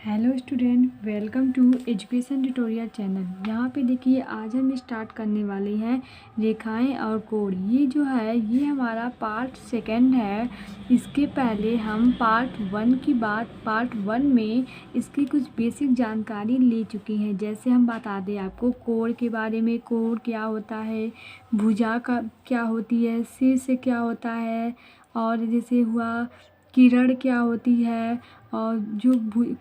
Hello student, welcome to education tutorial channel. यहाँ पे देखिए आज हम स्टार्ट करने वाले हैं रेखाएं और कोड। ये जो है ये हमारा पार्ट सेकंड है। इसके पहले हम पार्ट वन की बात पार्ट वन में इसकी कुछ बेसिक जानकारी ले चुकी हैं। जैसे हम बता दें आपको कोड के बारे में, कोड क्या होता है, भुजा का क्या होती है, सिर से क्या होता है, और जैसे हुआ किरण क्या होती है, और जो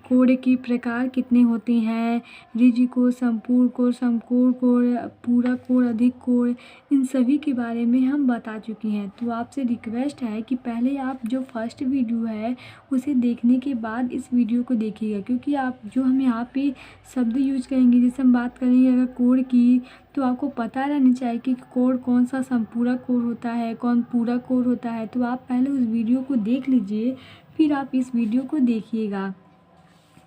कोड के प्रकार कितने होते हैं, ऋजु कोड, संपूर्ण कोड, समकोण कोड, पूरा कोड, अधिक कोड, इन सभी के बारे में हम बता चुके हैं। तो आपसे रिक्वेस्ट है कि पहले आप जो फर्स्ट वीडियो है उसे देखने के बाद इस वीडियो को देखिएगा, क्योंकि आप जो हम यहाँ पे शब्द यूज करेंगे, जैसे हम बात करेंगे अगर कोड की, तो आपको पता रहना चाहिए कि कोड कौन सा संपूरक कोड होता है, कौन पूरक कोड होता है। तो आप पहले उस वीडियो को देख लीजिए, फिर आप इस वीडियो को देखिएगा।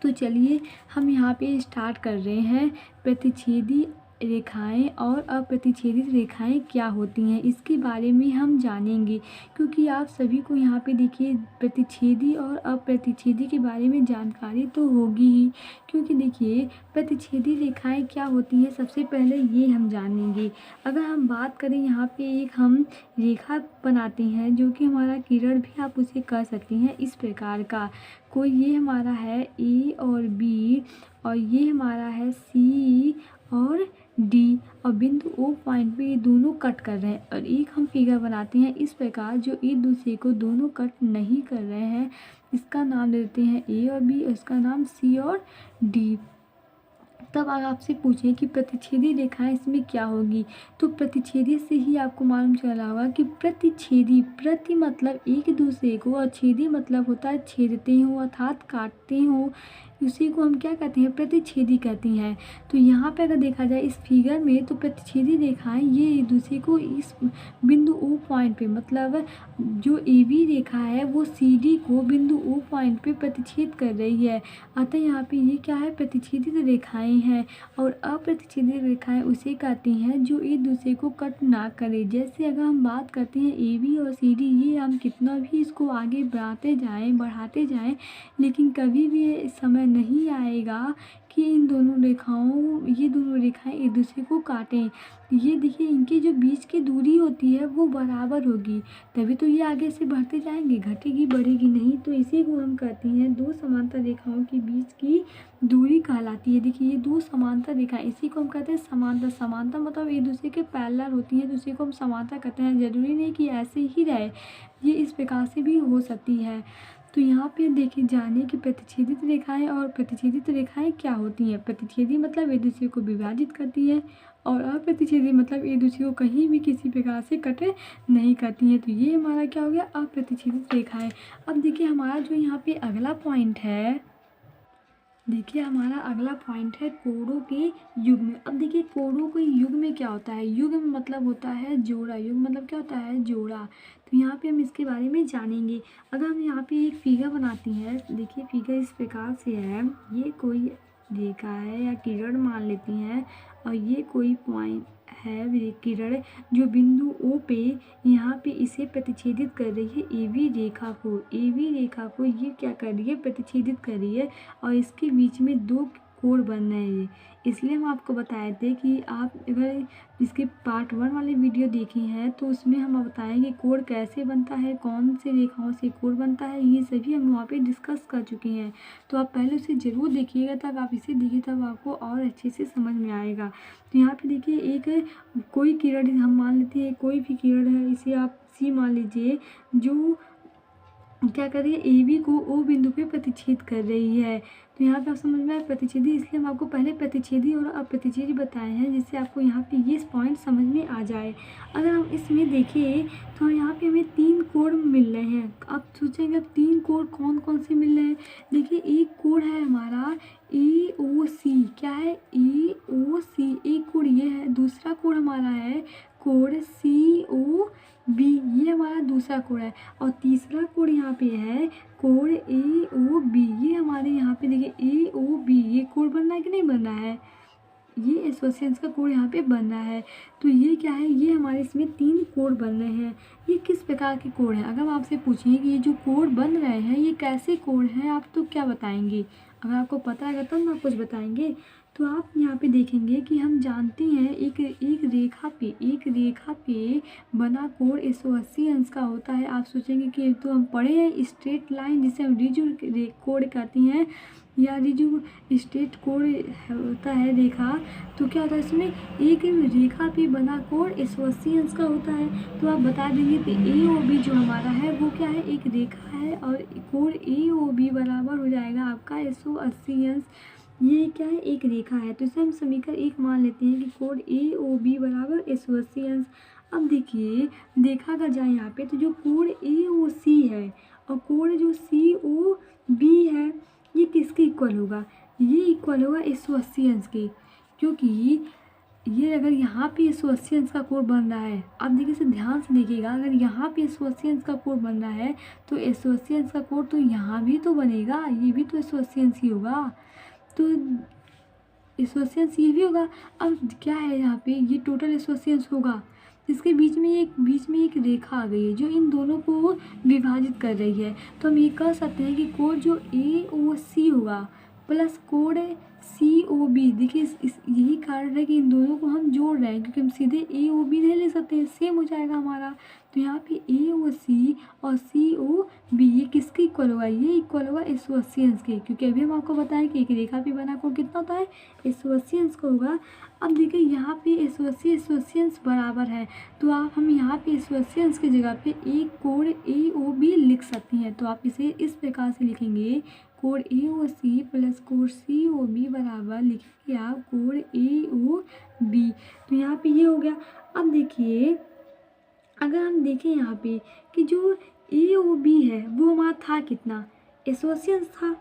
तो चलिए हम यहाँ पे स्टार्ट कर रहे हैं। प्रतिच्छेदी रेखाएं और अप्रतिच्छेदित रेखाएं क्या होती हैं, इसके बारे में हम जानेंगे, क्योंकि आप सभी को यहाँ पे देखिए प्रतिच्छेदी और अप्रतिच्छेदी के बारे में जानकारी तो होगी ही। क्योंकि देखिए प्रतिच्छेदी रेखाएं क्या होती हैं, सबसे पहले ये हम जानेंगे। अगर हम बात करें यहाँ पे एक हम रेखा बनाते हैं, जो कि हमारा किरण भी आप उसे कह सकती हैं इस प्रकार का। कोई ये हमारा है ए और बी, और ये हमारा है सी और डी, और बिंदु ओ पॉइंट पे ये दोनों कट कर रहे हैं। और एक हम फिगर बनाते हैं इस प्रकार, जो एक दूसरे को दोनों कट नहीं कर रहे हैं, इसका नाम देते हैं ए और बी, और इसका नाम सी और डी। तब अगर आपसे पूछें कि प्रतिच्छेदी रेखाएं इसमें क्या होगी, तो प्रतिच्छेदी से ही आपको मालूम चला होगा कि प्रतिच्छेदी, प्रति मतलब एक दूसरे को, और छेदी मतलब होता है छेदते हो अर्थात काटते हो, उसी को हम क्या कहते हैं, प्रतिच्छेदी कहते हैं। तो यहाँ पे अगर देखा जाए इस फिगर में, तो प्रतिच्छेदी रेखाएं ये एक दूसरे को इस बिंदु ओ पॉइंट पे, मतलब जो ए बी रेखा है वो सी डी को बिंदु ओ पॉइंट पे प्रतिच्छेद कर रही है। अतः यहाँ पे ये क्या है, प्रतिच्छेदित रेखाएं हैं। और अप्रतिच्छेदित रेखाएं उसे कहते हैं जो एक दूसरे को कट ना करे। जैसे अगर हम बात करते हैं ए बी और सी डी, ये हम कितना भी इसको आगे बढ़ाते जाएं, लेकिन कभी भी समय नहीं आएगा कि ये दोनों रेखाएं एक दूसरे को काटें। ये देखिए इनके जो बीच की दूरी होती है वो बराबर होगी, तभी तो ये आगे से बढ़ते जाएंगे, घटेगी बढ़ेगी नहीं। तो इसी को हम कहते हैं दो समांतर रेखाओं के बीच की दूरी कहलाती है। देखिए ये दो समांतर रेखाएं, इसी को हम कहते हैं समांतर। समांतर मतलब एक दूसरे के पैरेलल होती है, तो इसी को हम समांतर कहते हैं। जरूरी नहीं कि ऐसे ही रहे, ये इस प्रकार से भी हो सकती है। तो यहाँ पे देखिए जानिए कि प्रतिच्छेदित रेखाएं और प्रतिच्छेदित रेखाएं क्या होती हैं। प्रतिच्छेदी मतलब एक दूसरे को विभाजित करती है, और अप्रतिच्छेदी मतलब एक दूसरे को कहीं भी किसी प्रकार से कट नहीं करती हैं। तो ये हमारा क्या हो गया, अप्रतिच्छेदित रेखाएं। अब देखिए हमारा जो यहाँ पे अगला पॉइंट है, देखिए हमारा अगला पॉइंट है कोडों के युग में। अब देखिए कोडों के युग में क्या होता है, युग में मतलब होता है जोड़ा, युग मतलब क्या होता है, जोड़ा। तो यहाँ पे हम इसके बारे में जानेंगे। अगर हम यहाँ पे एक फिगर बनाती हैं, देखिए फिगर इस प्रकार से है, ये कोई रेखा है या किरण मान लेती हैं, और ये कोई पॉइंट है किरण जो बिंदु ओ पे यहाँ पे इसे प्रतिच्छेदित कर रही है। ए बी रेखा को ये क्या कर रही है, प्रतिच्छेदित कर रही है, और इसके बीच में दो कोण बन रहे हैं। इसलिए हम आपको बताए थे कि आप अगर इसके पार्ट वन वाले वीडियो देखी हैं, तो उसमें हम बताएंगे कोण कैसे बनता है, कौन से रेखाओं से कोण बनता है, ये सभी हम वहाँ पे डिस्कस कर चुके हैं। तो आप पहले उसे ज़रूर देखिएगा, तब आप इसे देखिए, तब आपको और अच्छे से समझ में आएगा। तो यहाँ पे देखिए एक कोई किरण हम मान लेते हैं, कोई भी किरण है, इसे आप सी मान लीजिए, जो क्या कर रही है, ए बी को ओ बिंदु पे प्रतिच्छेद कर रही है। तो यहाँ पे आप समझ में आए प्रतिच्छेदी, इसलिए हम आपको पहले प्रतिच्छेदी और अप्रतिच्छेदी बताए हैं, जिससे आपको यहाँ पे ये पॉइंट समझ में आ जाए। अगर हम इसमें देखें तो यहाँ पे हमें तीन कोण मिल रहे हैं। आप सोचेंगे अब तीन कोण कौन कौन से मिल रहे हैं। देखिए एक कोण है हमारा ए ओ सी, क्या है, ए ओ सी, एक कोण ये है। दूसरा कोण हमारा है कोण सी ओ बी, ये हमारा दूसरा कोण है। और तीसरा कोण यहाँ पे है कोण ए ओ बी, ये हमारे यहाँ पे देखिए ए ओ बी, ये कोण बन रहा है कि नहीं बन रहा है, ये एसोसिएशंस का कोण यहाँ पे बन रहा है। तो ये क्या है, ये हमारे इसमें तीन कोण बन रहे हैं। ये किस प्रकार के कोण हैं, अगर हम आपसे पूछें कि ये जो कोण बन रहे हैं ये कैसे कोण हैं, आप तो क्या बताएंगे। अगर आपको पता है तब ना आप कुछ बताएंगे। तो आप यहाँ पे देखेंगे कि हम जानते हैं एक एक रेखा पे बना कोण 180 अंश का होता है। आप सोचेंगे कि तो हम पढ़े हैं स्ट्रेट लाइन जिसे हम ऋजु कोण कहते हैं, या ऋजु स्ट्रेट कोण होता है रेखा। तो क्या होता है इसमें एक रेखा पे बना कोण 180 अंश का होता है। तो आप बता देंगे कि AOB जो हमारा है वो क्या है, एक रेखा है और कोण AOB बराबर हो जाएगा आपका 180 अंश। ये क्या है, एक रेखा है। तो इसे हम समीकरण 1 मान लेते हैं कि कोण AOB बराबर 180 अंश। अब देखिए देखा का जाए यहाँ पे तो जो कोण AOC है और कोण जो COB है ये किसके इक्वल होगा, ये इक्वल होगा 180 अंश के। क्योंकि ये अगर यहाँ पे 180 अंश का कोण बन रहा है, आप देखिए इसे ध्यान से देखिएगा, अगर यहाँ पे 180 अंश का कोण बन रहा है तो 180 अंश का कोण तो यहाँ भी तो बनेगा, ये भी तो 180 अंश ही होगा। तो 180 अंश ये भी होगा। अब क्या है यहाँ पे, ये टोटल 180 अंश होगा, इसके बीच में एक रेखा आ गई है जो इन दोनों को विभाजित कर रही है। तो हम ये कह सकते हैं कि कोण जो AOC होगा प्लस कोण COB, देखिए यही कारण है कि इन दोनों को हम जोड़ रहे हैं, क्योंकि हम सीधे AOB नहीं ले सकते, सेम हो जाएगा हमारा। तो यहाँ पे AOC और COB ये किसके इक्वल होगा, ये इक्वल होगा 180 अंश के। क्योंकि अभी हम आपको बताएं कि एक रेखा पे बना कोण कितना होता है, 180 अंश का होगा। अब देखिए यहाँ पे 180 अंश बराबर है, तो हम यहाँ पे 180 अंश की जगह पे एक कोण AOB लिख सकते हैं। तो आप इसे इस प्रकार से लिखेंगे, कोण AOC प्लस कोण COB बराबर लिखेंगे आप कोण AOB। तो यहाँ पे ये हो गया। अब देखिए अगर हम देखें यहाँ पे कि जो AOB है वो हमारा था कितना, 180 अंश था।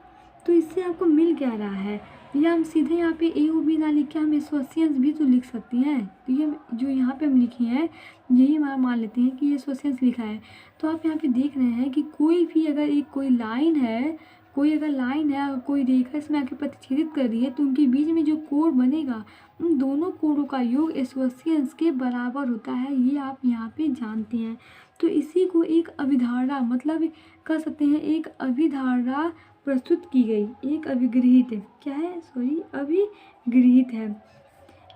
तो इससे आपको मिल क्या रहा है, या हम सीधे यहाँ पे AOB ना लिख के हम 180 अंश भी तो लिख सकते हैं। तो ये जो यहाँ पे हम लिखे हैं यही हमारा मान लेते हैं कि ये 180 अंश लिखा है। तो आप यहाँ पे देख रहे हैं कि कोई भी अगर कोई लाइन है और कोई रेखा इसमें आके प्रतिच्छेदित कर रही है तो उनके बीच में जो कोण बनेगा उन दोनों कोणों का योग 180 अंश के बराबर होता है, ये आप यहाँ पे जानते हैं। तो इसी को एक अभिधारणा मतलब कह सकते हैं, एक अभिधारणा प्रस्तुत की गई, एक अभिगृहित क्या है, अभिगृहित है,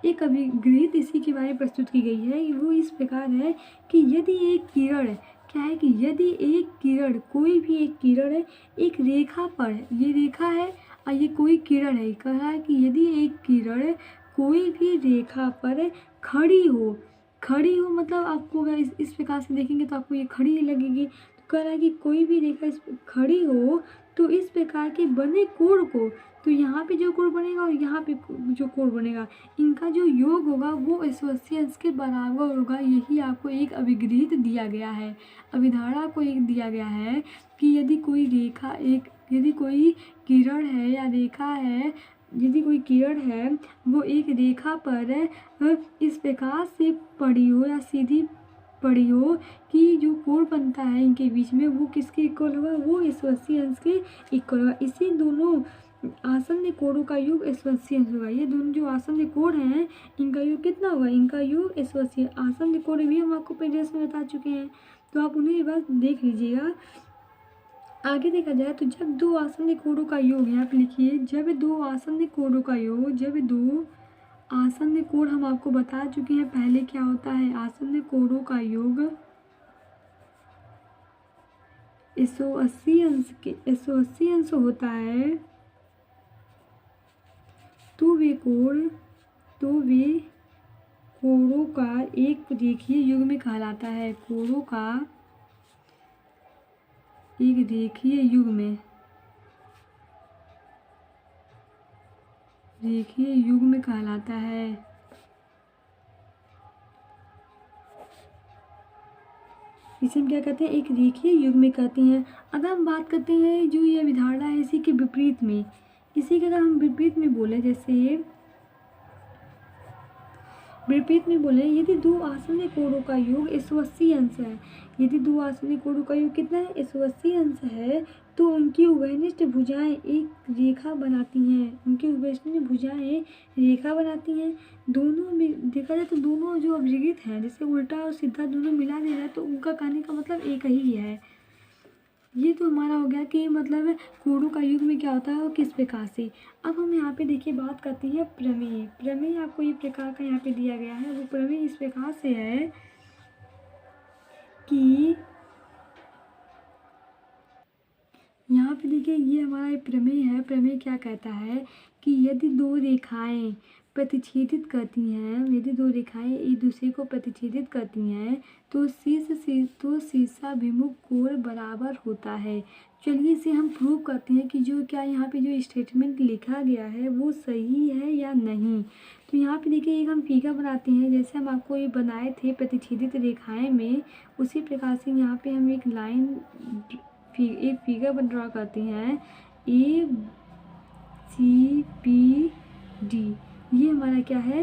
एक अभिगृहित इसी के बारे में प्रस्तुत की गई है। वो इस प्रकार है कि यदि एक किरण क्या है, कि यदि एक किरण कोई भी एक किरण है एक रेखा पर, ये रेखा है और ये कोई किरण है, कह रहा है कि यदि एक किरण कोई भी रेखा पर खड़ी हो मतलब आपको अगर इस प्रकार से देखेंगे तो आपको ये खड़ी ही लगेगी। तो कह रहा है कि कोई भी रेखा इस खड़ी हो तो इस प्रकार के बने कोण को, तो यहाँ पे जो कोण बनेगा और यहाँ पे जो कोण बनेगा इनका जो योग होगा वो 180 अंश के बराबर होगा। यही आपको एक अभिगृहित दिया गया है, अभिधारणा को एक दिया गया है कि यदि कोई रेखा यदि कोई किरण है या रेखा है, यदि कोई किरण है वो एक रेखा पर इस प्रकार से पड़ी हो या सीधी पड़ी हो कि जो कोण बनता है इनके बीच में वो किसके इक्वल होगा, वो 180 अंश के इक्वल होगा। इसी दोनों आसन्न कोणों का योग 180 अंश होगा। ये दोनों जो आसन्न कोण हैं इनका योग कितना होगा, इनका योग 180। आसन्न कोण भी हम आपको पहले में बता चुके हैं, तो आप उन्हें ये बात देख लीजिएगा। आगे देखा जाए तो जब दो आसन्न कोणों का योग, यहाँ पे लिखिए, जब दो आसन्न कोणों का योग, जब दो आसन्न कोण हम आपको बता चुके हैं पहले क्या होता है, आसन्न कोणों का योग 180 अंश होता है। तो वे कोणों का एक रेखीय युग्म कहलाता है, कोणों का एक रेखीय युग्म कहलाता है। इसे हम क्या कहते हैं, एक रेखीय युग्म कहते हैं। अगर हम बात करते हैं जो ये अभिधारणा है इसी के विपरीत में, इसी के अगर हम विपरीत में बोले, जैसे विपरीत में बोले यदि दो आसन्न कोणों का योग 180 अंश है, यदि दो आसन्न कोणों का योग कितना है, 180 अंश है, तो उनकी उभयनिष्ठ भुजाएं एक रेखा बनाती हैं, उनकी उभयनिष्ठ भुजाएं रेखा बनाती हैं। दोनों में देखा जाए तो दोनों जो अभिगृहित हैं, जैसे उल्टा और सीधा दोनों मिला दिया जाए तो उनका कहने का मतलब एक ही है। ये तो हमारा हो गया कि मतलब कोडों का युग्म क्या होता है और किस प्रकार से। अब हम यहाँ पे देखिए बात करते हैं प्रमेय। प्रमेय आपको ये प्रकार का यहाँ पे दिया गया है। वो प्रमेय इस प्रकार से है कि यहाँ पे देखिए ये हमारा एक प्रमेय है। प्रमेय क्या कहता है कि यदि दो रेखाएं प्रतिच्छेदित करती हैं, यदि दो रेखाएं एक दूसरे को प्रतिच्छेदित करती हैं तो शीर्षाभिमुख कोण बराबर होता है। चलिए इसे हम प्रूव करते हैं कि जो क्या यहाँ पे जो स्टेटमेंट लिखा गया है वो सही है या नहीं। तो यहाँ पे देखिए एक हम फिगर बनाते हैं, जैसे हम आपको ये बनाए थे प्रतिच्छेदित रेखाएं में, उसी प्रकार से यहाँ पे हम एक लाइन एक फिगर ड्रॉ करते हैं ए सी पी डी। ये हमारा क्या है,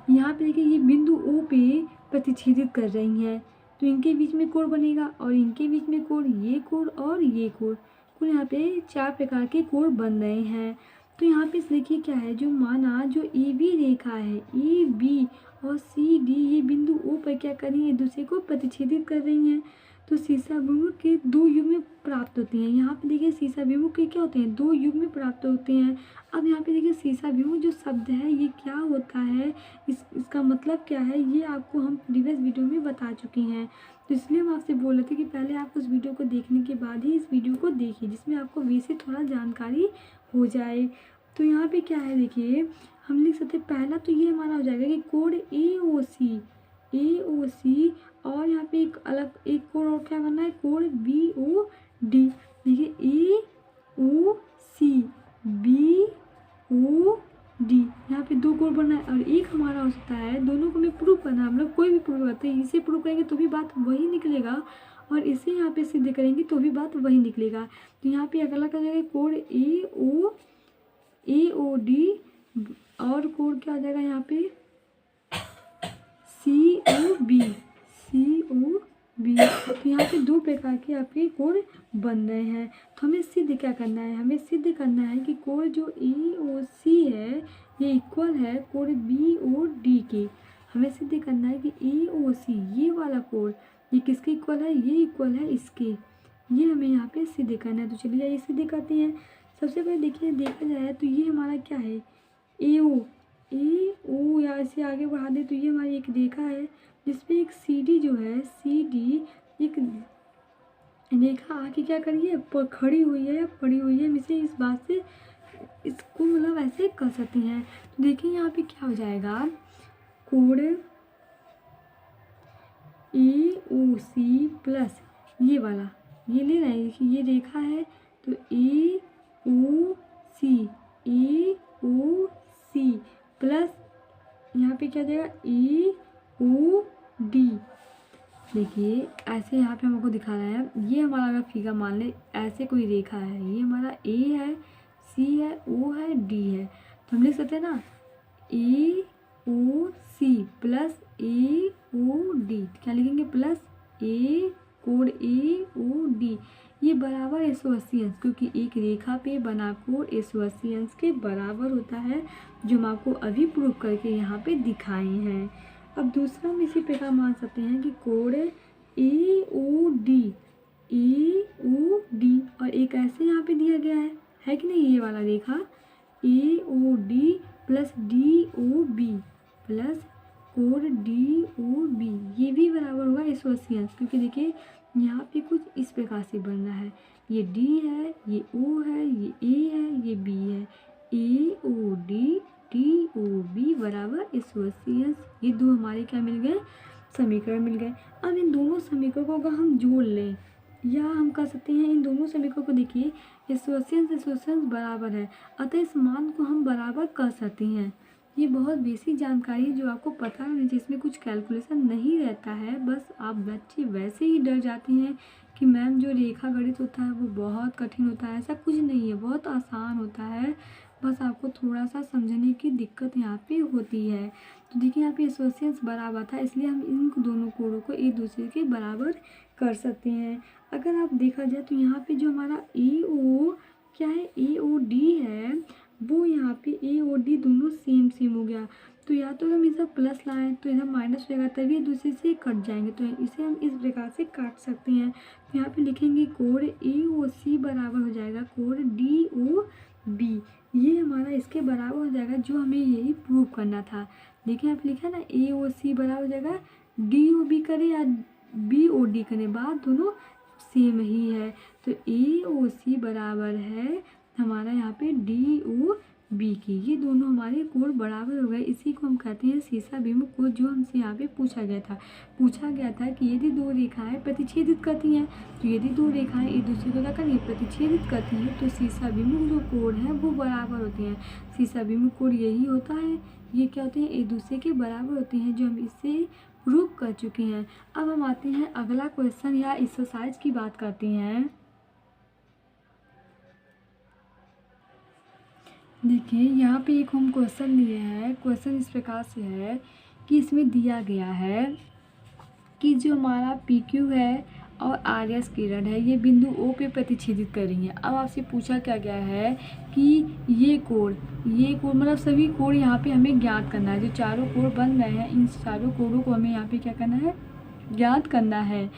यहाँ पे देखिए ये बिंदु ओ पे प्रतिच्छेदित कर रही हैं तो इनके बीच में कोण बनेगा और इनके बीच में कोण, ये कोण और ये कोण, कुल यहाँ पे 4 प्रकार के कोण बन रहे हैं। तो यहाँ पे देखिए क्या है, जो माना जो ए बी रेखा है, ए बी और सी डी ये बिंदु ओ पर क्या कर रही है, एक दूसरे को प्रतिच्छेदित कर रही हैं तो शीर्षाभिमुख के 2 युग्म प्राप्त होते हैं। यहाँ पे देखिए शीर्षाभिमुख के क्या होते हैं, 2 युग्म प्राप्त होते हैं। अब यहाँ पे देखिए शीर्षाभिमुख जो शब्द है ये क्या होता है, इसका मतलब क्या है, ये आपको हम प्रीवियस वीडियो में बता चुकी हैं। तो इसलिए हम आपसे बोल रहे थे कि पहले आप उस वीडियो को देखने के बाद ही इस वीडियो को देखिए, जिसमें आपको वैसे थोड़ा जानकारी हो जाए। तो यहाँ पे क्या है देखिए, हम लिख सकते हैं पहला तो ये हमारा हो जाएगा कि कोण ए ओ सी और यहाँ पे एक अलग एक कोण और क्या बनना है, कोण बी ओ डी। देखिए ए ओ सी बी ओ डी, यहाँ पे 2 कोण बनना है और एक हमारा हो सकता है, दोनों को हमें प्रूव करना है। हम लोग कोई भी प्रूव करते हैं, इसे प्रूव करेंगे तो भी बात वही निकलेगा और इसे यहाँ पे सिद्ध करेंगे तो भी बात वही निकलेगा। तो यहाँ पे अगला क्या हो जाएगा, कोण ए ओ डी और कोण क्या हो जाएगा यहाँ पे सी ओ बी। तो यहाँ पे 2 प्रकार के आपके कोण बन रहे हैं। तो हमें सिद्ध क्या करना है, हमें सिद्ध करना है कि कोण जो ए ओ सी है ये इक्वल है कोण बी ओ डी के। हमें सिद्ध करना है कि ए ओ सी ये वाला कोण ये किसके इक्वल है, ये इक्वल है इसके। ये हमें यहाँ पे सिद्ध करना है। तो चलिए ये सिद्ध करते हैं। सबसे पहले देखिए देखा जाए तो ये हमारा क्या है, ए ओ या इसे आगे बढ़ा दे तो ये हमारी एक रेखा है जिसपे एक सी डी जो है, सी डी एक रेखा आके क्या करिए खड़ी हुई है या पड़ी हुई है। हम इसे इस बात से इसको मतलब ऐसे कर सकते हैं। तो देखिए यहाँ पे क्या हो जाएगा, कोण ए ओ सी प्लस ये वाला ये ले रहे हैं, देखिए ये रेखा है तो ए ओ सी प्लस यहाँ पे क्या जाएगा ए ओ डी। देखिए ऐसे यहाँ पे हमको दिखा रहा है, ये हमारा अगर फिगर मान ले ऐसे कोई रेखा है, ये हमारा ए है, सी है, ओ है, डी है, तो हम लिख सकते हैं ना ए ओ सी प्लस ए ओ डी। क्या लिखेंगे, प्लस ए कोण ए ओ डी ये बराबर 180 अंश, क्योंकि एक रेखा पे बना कोण 180 अंश के बराबर होता है, जो हम आपको अभी प्रूव करके यहाँ पे दिखाए हैं। अब दूसरा हम इसी प्रकार मान सकते हैं कि कोण ए ओ डी और एक ऐसे यहाँ पे दिया गया है कि नहीं, ये वाला रेखा A O D plus D O B plus कोण डी ओ बी ये भी बराबर होगा 180 अंश, क्योंकि देखिए यहाँ पे कुछ इस प्रकार से बन रहा है, ये डी है, ये ओ है, ये ए है, ये बी है, ए ओ डी ओ बी बराबर 180 अंश। ये 2 हमारे क्या मिल गए, समीकरण मिल गए। अब इन दोनों समीकरणों को अगर हम जोड़ लें या हम कर सकते हैं इन दोनों समीकरणों को, देखिए 180 अंश बराबर है, अतः इस मान को हम बराबर कर सकते हैं। ये बहुत बेसिक जानकारी है जो आपको पता है, जिसमें कुछ कैलकुलेशन नहीं रहता है, बस आप बच्चे वैसे ही डर जाते हैं कि मैम जो रेखा गणित होता है वो बहुत कठिन होता है। ऐसा कुछ नहीं है, बहुत आसान होता है, बस आपको थोड़ा सा समझने की दिक्कत यहाँ पे होती है। तो देखिए यहाँ पे 180 अंश बराबर था, इसलिए हम इन दोनों कोणों को एक दूसरे के बराबर कर सकते हैं। अगर आप देखा जाए तो यहाँ पे जो हमारा ए ओ क्या है, ए ओ डी है, वो यहाँ पे ए और डी दोनों सेम सेम हो गया। तो या तो हम इधर प्लस लाएं तो इधर माइनस हो जाएगा, तभी एक दूसरे से कट जाएंगे। तो इसे हम इस प्रकार से काट सकते हैं। तो यहाँ पे लिखेंगे कोड ए ओ सी बराबर हो जाएगा कोड डी ओ बी। ये हमारा इसके बराबर हो जाएगा, जो हमें यही प्रूव करना था। देखिए यहाँ पे लिखा है ना, ए ओ सी बराबर हो जाएगा डी ओ बी करें या बी ओ डी करें, बात दोनों सेम ही है। तो ए ओ सी बराबर है हमारा यहाँ पे डी ओ बी की। ये दोनों हमारे कोड बराबर हो गए। इसी को हम कहते हैं सीसाभिमुख कोड, जो हमसे यहाँ पे पूछा गया था। पूछा गया था कि यदि दो रेखाएं प्रतिच्छेदित करती हैं, तो यदि दो रेखाएं एक दूसरे को क्या करें, प्रतिच्छेदित करती हैं, तो सीसाभिमुख जो कोड हैं वो बराबर होते हैं। सीसाभिमुख कोड यही होता है, ये क्या होते हैं, एक दूसरे के बराबर होते हैं, जो हम इससे प्रूव कर चुके हैं। अब हम आते हैं अगला क्वेश्चन या एक्सरसाइज की बात करते हैं। देखिए यहाँ पे एक हम क्वेश्चन लिए हैं। क्वेश्चन इस प्रकार से है कि इसमें दिया गया है कि जो हमारा पी क्यू है और आर एस किरण है, ये बिंदु ओ पे प्रतिच्छेदित कर रही हैं। अब आपसे पूछा क्या गया है कि ये कोड मतलब सभी कोड यहाँ पे हमें ज्ञात करना है। जो चारों कोड बन रहे हैं, इन चारों कोडों को हमें यहाँ पे क्या करना है, ज्ञात करना है।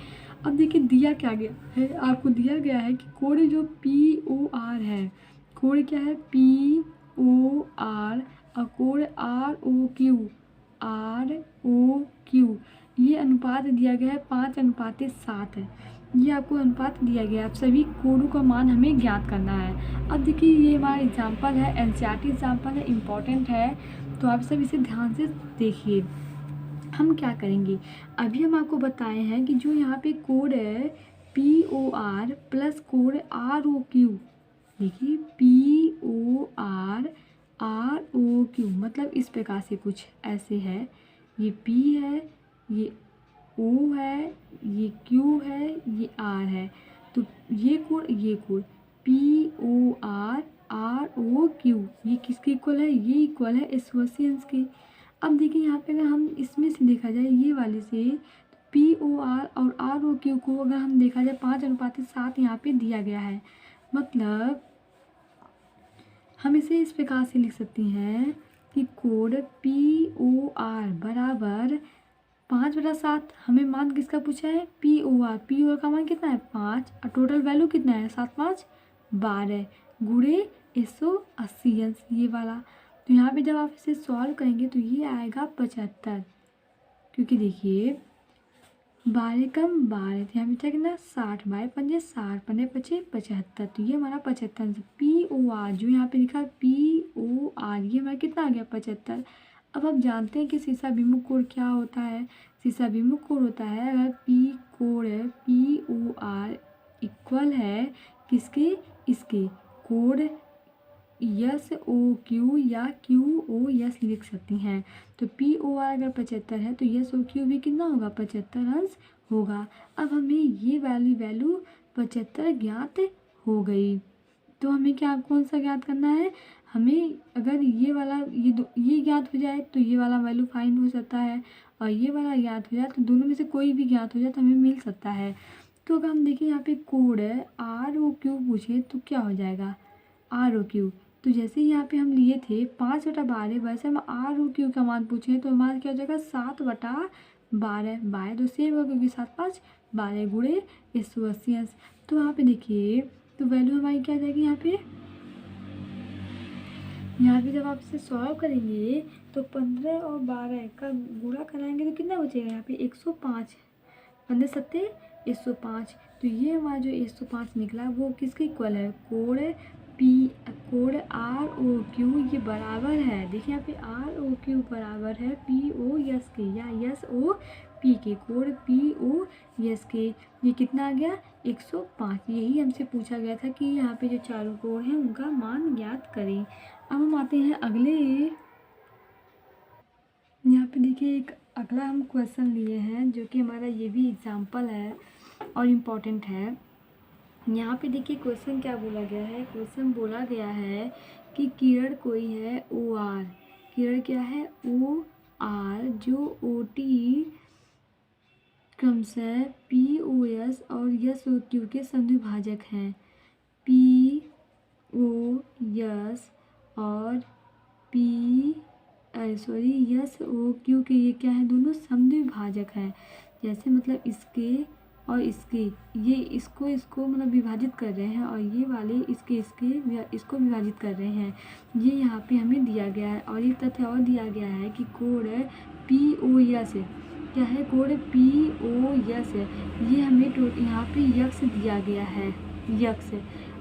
अब देखिए दिया क्या गया है, आपको दिया गया है कि कोड जो पी ओ आर है, कोड क्या है पी ओ आर, और कोड आर ओ क्यू, ये अनुपात दिया गया है 5:7 है। ये आपको अनुपात दिया गया है। अब सभी कोडों का मान हमें ज्ञात करना है। अब देखिए ये हमारा एग्जाम्पल है, एनसीईआरटी एग्जाम्पल है, इम्पॉर्टेंट है, तो आप सब इसे ध्यान से देखिए। हम क्या करेंगे, अभी हम आपको बताए हैं कि जो यहाँ पे कोड है पी ओ आर प्लस कोड आर ओ क्यू, देखिए P O R O Q, मतलब इस प्रकार से कुछ ऐसे है। ये पी है, ये ओ है, ये क्यू है, ये आर है। तो ये कोड P O R O Q, ये किसके इक्वल है, ये इक्वल है एसोसिएंस के। अब देखिए यहाँ पे अगर हम इसमें से देखा जाए, ये वाले से पी ओ आर और आर ओ क्यू को अगर हम देखा जाए 5:7 यहाँ पे दिया गया है। मतलब हम इसे इस प्रकार से लिख सकते हैं कि कोड पी ओ आर बराबर 5/7। हमें मान किसका पूछा है, पी ओ आर का मान कितना है 5, और टोटल वैल्यू कितना है 7 5 12 गुणे 180 ये वाला। तो यहाँ पे जब आप इसे सॉल्व करेंगे तो ये आएगा 75, क्योंकि देखिए 12 कम 12, तो यहाँ पे क्या कितना 60, 12 60, 5 75, तो ये हमारा 75 पी ओ आर, जो यहाँ पे लिखा पी ओ आर, ये हमारा कितना आ गया 75। अब आप जानते हैं कि सीसाभिमुख कोड क्या होता है। सीसाभिमुख कोड होता है, अगर कोड है पी ओ आर इक्वल है किसके, इसके कोड यस ओ क्यू या क्यू ओ यस लिख सकती हैं। तो पी ओ आर अगर 75 है तो यस ओ क्यू भी कितना होगा 75 अंश होगा। अब हमें ये वैल्यू 75 ज्ञात हो गई। तो हमें क्या कौन सा ज्ञात करना है, हमें अगर ये वाला ये ज्ञात हो जाए तो ये वाला वैल्यू फाइंड हो सकता है, और ये वाला ज्ञात हो जाए तो दोनों में से कोई भी ज्ञात हो जाए तो हमें मिल सकता है। तो अगर हम देखें यहाँ पे कोड है आर ओ क्यू पूछे तो क्या हो जाएगा आर ओ क्यू। तो जैसे यहाँ पे हम लिए थे 5/12, वैसे हम आर ओ क्यू का मान पूछे तो हमारा क्या हो जाएगा 7/12, 12 तो सेम होगा क्योंकि 7 5 12 गुणे 180। तो यहाँ पे देखिए तो वैल्यू हमारी क्या आ जाएगी, यहाँ पे जब आप इसे सॉल्व करेंगे तो 15 और 12 का गुणा कराएंगे तो कितना बचेगा यहाँ पे 105, 15 सत्ते 105। तो ये हमारा जो 105 निकला वो किसके इक्वल है, कोड आर ओ क्यू, ये बराबर है, देखिए यहाँ पे आर ओ क्यू बराबर है पी ओ यस के या यस ओ पी के, कोड पी ओ यस के। ये कितना आ गया 105। यही हमसे पूछा गया था कि यहाँ पे जो चारों कोड हैं उनका मान ज्ञात करें। अब हम आते हैं अगले, यहाँ पे देखिए एक अगला हम क्वेश्चन लिए हैं जो कि हमारा ये भी एग्जाम्पल है और इम्पॉर्टेंट है। यहाँ पे देखिए क्वेश्चन क्या बोला गया है, क्वेश्चन बोला गया है कि किरण कोई है ओ आर, किरण क्या है ओ आर, जो ओ टी क्रमशः पी ओ एस और यस ओ क्यू के संद्विभाजक हैं। पी ओ यस और पी यस ओ क्यू के ये क्या है, दोनों समद्विभाजक हैं। जैसे मतलब इसके और इसके, ये इसको मतलब विभाजित कर रहे हैं और ये वाले इसको विभाजित कर रहे हैं। ये यहाँ पे हमें दिया गया है। और एक तथ्य और दिया गया है कि कोण पी ओ यस है। क्या है, कोण पी ओ यस है। ये हमें यहाँ पे यक्स दिया गया है, यक्स।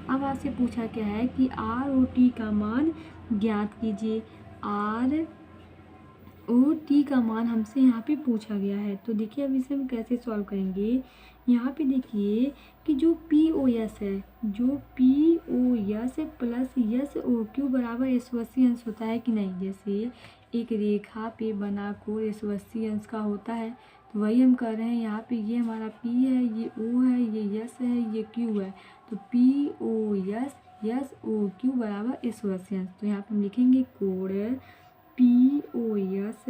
अब आपसे पूछा क्या है कि आर ओ टी का मान ज्ञात कीजिए। आर ओ टी का मान हमसे यहाँ पे पूछा गया है। तो देखिए अब इसे हम कैसे सॉल्व करेंगे। यहाँ पे देखिए कि जो पी ओ एस है, जो P O S plus S O Q बराबर एकसोअसी अंश होता है कि नहीं। जैसे एक रेखा पे बना कोण एकसोअसी अंश का होता है, तो वही हम कर रहे हैं। यहाँ पे ये हमारा पी है, ये ओ है, ये यस है, ये क्यू है। तो P O S S O Q बराबर एकसोअसी अंश। तो यहाँ पे हम लिखेंगे कोण पी ओ यस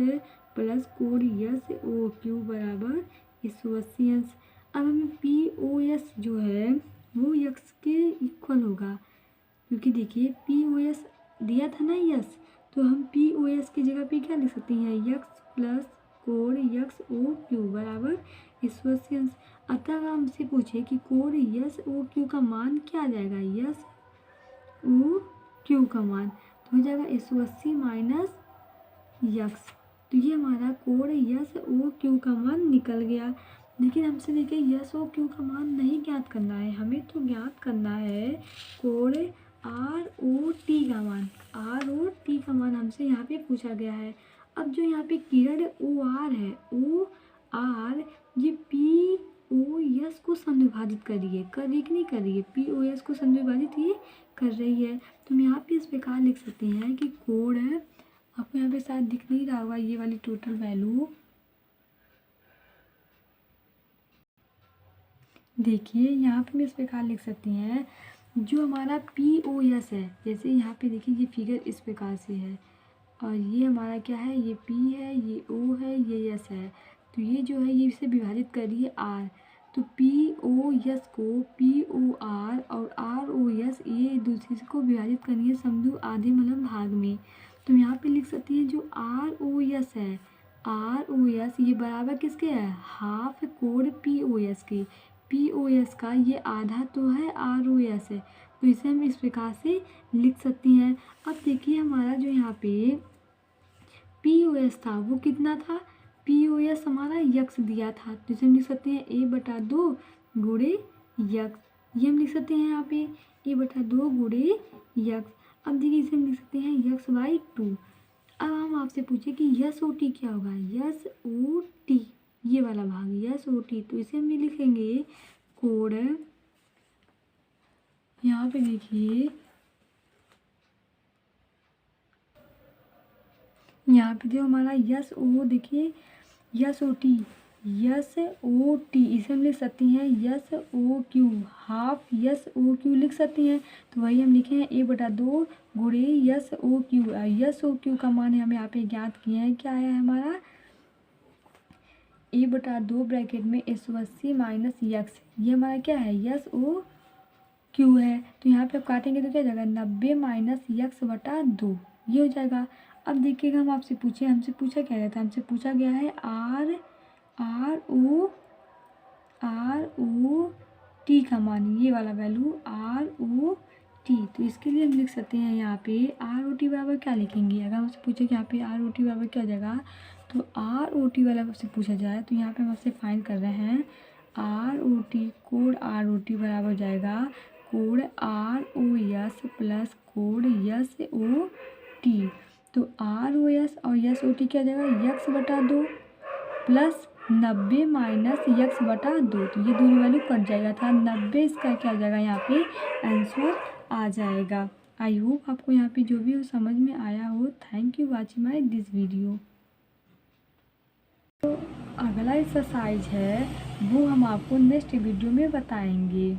प्लस कोण यस ओ क्यू बराबर 180 अंश। अब हमें पी ओ एस जो है वो यक्स के इक्वल होगा, क्योंकि देखिए पी ओ एस दिया था ना यस, तो हम पी ओ एस की जगह पे क्या लिख सकते हैं, यक्स प्लस कोण यक्स ओ क्यू बराबर 180 अंश। अतः अगर हमसे पूछे कि कोण यस ओ क्यू का मान क्या आ जाएगा, यस ओ क्यू का मान तो हो जाएगा 180 माइनस यक्स। तो ये हमारा कोण यस ओ क्यू का मान निकल गया। लेकिन हमसे देखिए यस ओ क्यू का मान नहीं ज्ञात करना है, हमें तो ज्ञात करना है कोण आर ओ टी का मान। आर ओ टी का मान हमसे यहाँ पे पूछा गया है। अब जो यहाँ पे किरण ओ आर है, ओ आर ये पी ओ यस को समद्विभाजित कर रही है, कर रही कि नहीं कर रही है, पी ओ एस को समद्विभाजित ये कर रही है। तो हम यहाँ पे इस प्रकार लिख सकते हैं कि कोण है, आपको यहाँ पे शायद दिख नहीं रहा होगा ये वाली टोटल वैल्यू, देखिए यहाँ पे हम इस प्रकार लिख सकते हैं। जो हमारा पी ओ एस है, जैसे यहाँ पे देखिए ये फिगर इस प्रकार से है और ये हमारा क्या है, ये पी है, ये ओ है, ये एस है। तो ये जो है ये इसे विभाजित कर रही है आर। तो पी ओ एस को पी ओ आर और आर ओ एस ये दूसरे को विभाजित करनी है समद्वि आधे मतलब भाग में। तो यहाँ पे लिख सकती हैं जो आर ओ एस है, आर ओ एस ये बराबर किसके है, हाफ कोण पी ओ एस के। पी ओ एस का ये आधा तो है आर ओ एस है, तो इसे हम इस प्रकार से लिख सकती हैं। अब देखिए हमारा जो यहाँ पे पी ओ एस था वो कितना था, पी ओ एस हमारा यक्स दिया था, तो इसे हम लिख सकते हैं ए बटा 2 गुणे यक्स। ये हम लिख सकते हैं यहाँ पे ए बटा 2 गुणे यक्स। अब देखिए इसे हम लिख सकते हैं यक्स बाई 2। अब हम आपसे पूछे कि यस ओ टी क्या होगा, यस ओ टी ये वाला भाग यस ओ टी, तो इसे हम लिखेंगे कोण, यहाँ पे देखिए यहाँ पे जो हमारा यस ओ, देखिए S O T, S O T इसे हम लिख सकते हैं S O Q, half S O Q लिख सकते हैं। तो वही हम लिखे हैं ए बटा 2 गुणे S O Q. S O Q का मान हमें यहाँ पे ज्ञात किए हैं, क्या आया है हमारा ए बटा 2 ब्रैकेट में 180 माइनस यक्स, ये हमारा क्या है यस ओ क्यू है। तो यहाँ पे आप काटेंगे तो क्या जाएगा 90 माइनस यक्स बटा 2 ये हो जाएगा। अब देखिएगा हम आपसे पूछे, हमसे पूछा क्या गया था, हमसे पूछा गया है आर ओ टी का मान, ये वाला वैल्यू आर ओ टी। तो इसके लिए हम लिख सकते हैं यहाँ पे आर ओ टी बराबर क्या लिखेंगे, अगर हमसे पूछे कि यहाँ पे आर ओ टी बराबर क्या हो जाएगा, तो आर ओ टी वाला आपसे पूछा जाए तो यहाँ पे हम आपसे फाइंड कर रहे हैं आर ओ टी, कोण आर ओ टी बराबर हो जाएगा कोण आर ओ एस प्लस कोण यस ओ टी। तो आर ओ एस और यस ओ टी क्या जाएगा यक्स बटा 2 प्लस 90 माइनस यक्स बटा 2, तो ये दोनों वैल्यू कट जाएगा था 90, इसका क्या आ जाएगा यहाँ पे आंसर आ जाएगा। आई होप आपको यहाँ पे जो भी हो समझ में आया हो। Thank you watching my this video. तो अगला एक्सरसाइज है वो हम आपको नेक्स्ट वीडियो में बताएंगे।